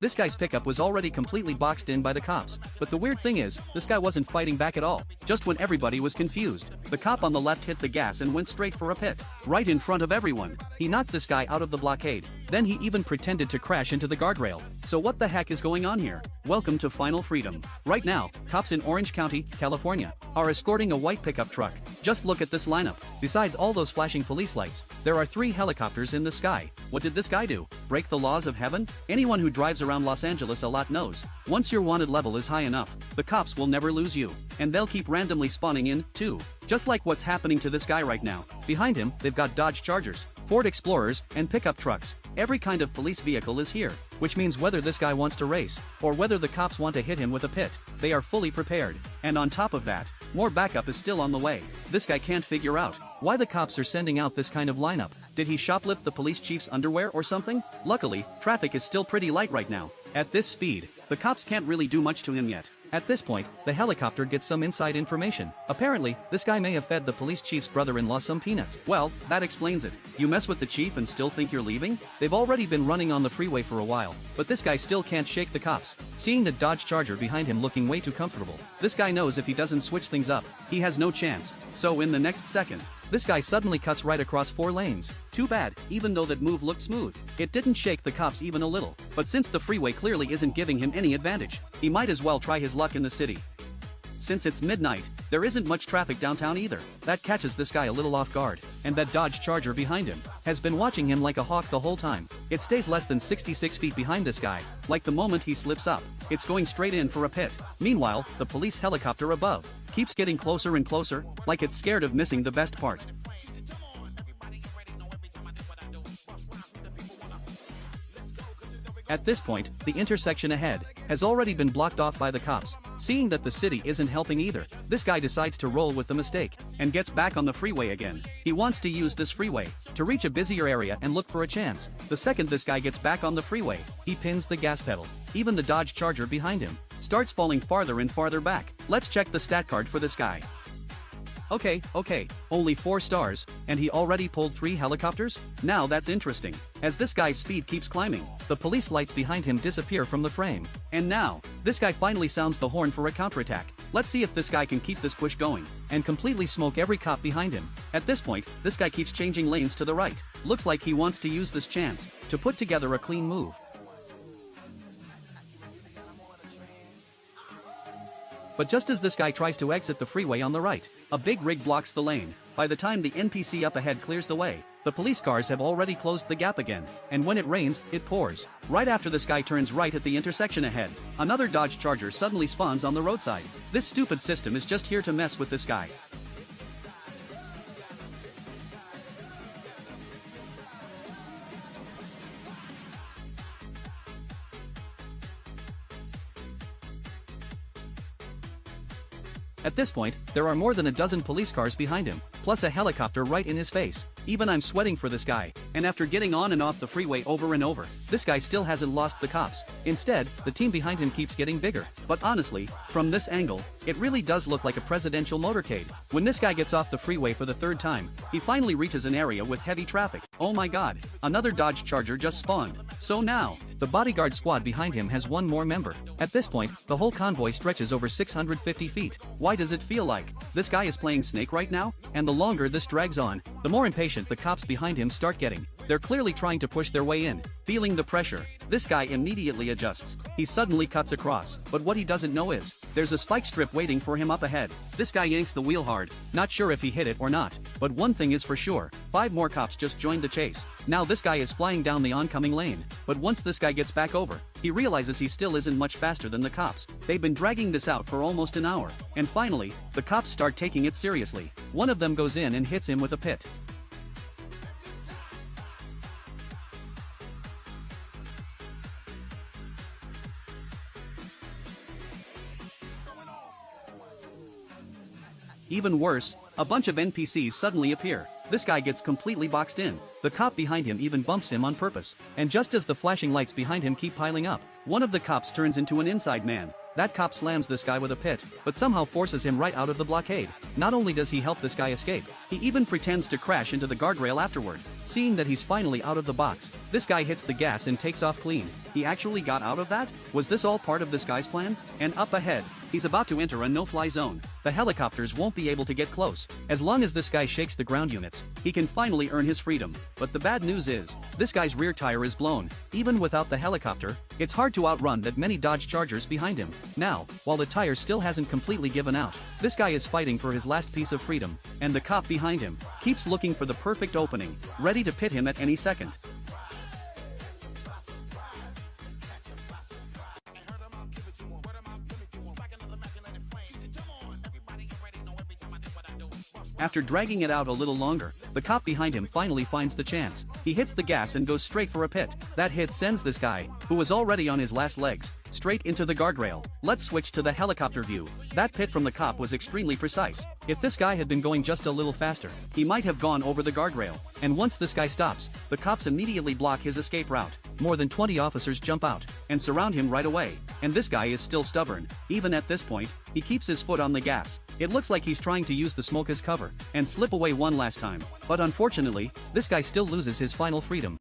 This guy's pickup was already completely boxed in by the cops. But the weird thing is, this guy wasn't fighting back at all. Just when everybody was confused, the cop on the left hit the gas and went straight for a pit. Right in front of everyone. He knocked this guy out of the blockade. Then he even pretended to crash into the guardrail. So what the heck is going on here? Welcome to Final Freedom. Right now, cops in Orange County, California, are escorting a white pickup truck. Just look at this lineup. Besides all those flashing police lights, there are 3 helicopters in the sky. What did this guy do? Break the laws of heaven? Anyone who drives around Los Angeles a lot knows. Once your wanted level is high enough, the cops will never lose you. And they'll keep randomly spawning in, too. Just like what's happening to this guy right now. Behind him, they've got Dodge Chargers, Ford Explorers, and pickup trucks. Every kind of police vehicle is here, which means whether this guy wants to race, or whether the cops want to hit him with a pit, they are fully prepared. And on top of that, more backup is still on the way. This guy can't figure out why the cops are sending out this kind of lineup. Did he shoplift the police chief's underwear or something? Luckily, traffic is still pretty light right now. At this speed, the cops can't really do much to him yet. At this point, the helicopter gets some inside information. Apparently, this guy may have fed the police chief's brother-in-law some peanuts. Well, that explains it. You mess with the chief and still think you're leaving? They've already been running on the freeway for a while, but this guy still can't shake the cops. Seeing the Dodge Charger behind him looking way too comfortable, this guy knows if he doesn't switch things up, he has no chance. So in the next second, this guy suddenly cuts right across 4 lanes. Too bad, even though that move looked smooth. It didn't shake the cops even a little. But since the freeway clearly isn't giving him any advantage, he might as well try his luck in the city. Since it's midnight, there isn't much traffic downtown either. That catches this guy a little off guard. And that Dodge Charger behind him has been watching him like a hawk the whole time. It stays less than 66 feet behind this guy. Like the moment he slips up, it's going straight in for a pit. Meanwhile, the police helicopter above keeps getting closer and closer, like it's scared of missing the best part. At this point, the intersection ahead has already been blocked off by the cops. Seeing that the city isn't helping either, this guy decides to roll with the mistake and gets back on the freeway again. He wants to use this freeway to reach a busier area and look for a chance. The second this guy gets back on the freeway, he pins the gas pedal. Even the Dodge Charger behind him starts falling farther and farther back. Let's check the stat card for this guy. Okay, only 4 stars, and he already pulled 3 helicopters? Now that's interesting. As this guy's speed keeps climbing, the police lights behind him disappear from the frame. And now, this guy finally sounds the horn for a counterattack. Let's see if this guy can keep this push going, and completely smoke every cop behind him. At this point, this guy keeps changing lanes to the right. Looks like he wants to use this chance to put together a clean move. But just as this guy tries to exit the freeway on the right, a big rig blocks the lane. By the time the NPC up ahead clears the way, the police cars have already closed the gap again. And when it rains, it pours. Right after this guy turns right at the intersection ahead, another Dodge Charger suddenly spawns on the roadside. This stupid system is just here to mess with this guy. At this point, there are more than a dozen police cars behind him, plus a helicopter right in his face. Even I'm sweating for this guy. And after getting on and off the freeway over and over, this guy still hasn't lost the cops. Instead, the team behind him keeps getting bigger. But honestly, from this angle, it really does look like a presidential motorcade. When this guy gets off the freeway for the 3rd time, he finally reaches an area with heavy traffic. Oh my god, another Dodge Charger just spawned. So now, the bodyguard squad behind him has 1 more member. At this point, the whole convoy stretches over 650 feet. Why does it feel like this guy is playing Snake right now? And the longer this drags on, the more impatient the cops behind him start getting. They're clearly trying to push their way in. Feeling the pressure, this guy immediately adjusts. He suddenly cuts across, but what he doesn't know is, there's a spike strip waiting for him up ahead. This guy yanks the wheel hard, not sure if he hit it or not. But one thing is for sure, 5 more cops just joined the chase. Now this guy is flying down the oncoming lane. But once this guy gets back over, he realizes he still isn't much faster than the cops. They've been dragging this out for almost an hour. And finally, the cops start taking it seriously. One of them goes in and hits him with a pit. Even worse, a bunch of NPCs suddenly appear. This guy gets completely boxed in. The cop behind him even bumps him on purpose. And just as the flashing lights behind him keep piling up, one of the cops turns into an inside man. That cop slams this guy with a pit, but somehow forces him right out of the blockade. Not only does he help this guy escape, he even pretends to crash into the guardrail afterward. Seeing that he's finally out of the box, this guy hits the gas and takes off clean. He actually got out of that? Was this all part of this guy's plan? And up ahead, he's about to enter a no-fly zone. The helicopters won't be able to get close. As long as this guy shakes the ground units, he can finally earn his freedom. But the bad news is, this guy's rear tire is blown. Even without the helicopter, it's hard to outrun that many Dodge Chargers behind him. Now, while the tire still hasn't completely given out, this guy is fighting for his last piece of freedom, and the cop behind him keeps looking for the perfect opening, ready to pit him at any second. After dragging it out a little longer, the cop behind him finally finds the chance. He hits the gas and goes straight for a pit. That hit sends this guy, who was already on his last legs, straight into the guardrail. Let's switch to the helicopter view. That pit from the cop was extremely precise. If this guy had been going just a little faster, he might have gone over the guardrail. And once this guy stops, the cops immediately block his escape route. More than 20 officers jump out and surround him right away. And this guy is still stubborn. Even at this point, he keeps his foot on the gas. It looks like he's trying to use the smoke as cover and slip away one last time. But unfortunately, this guy still loses his final freedom.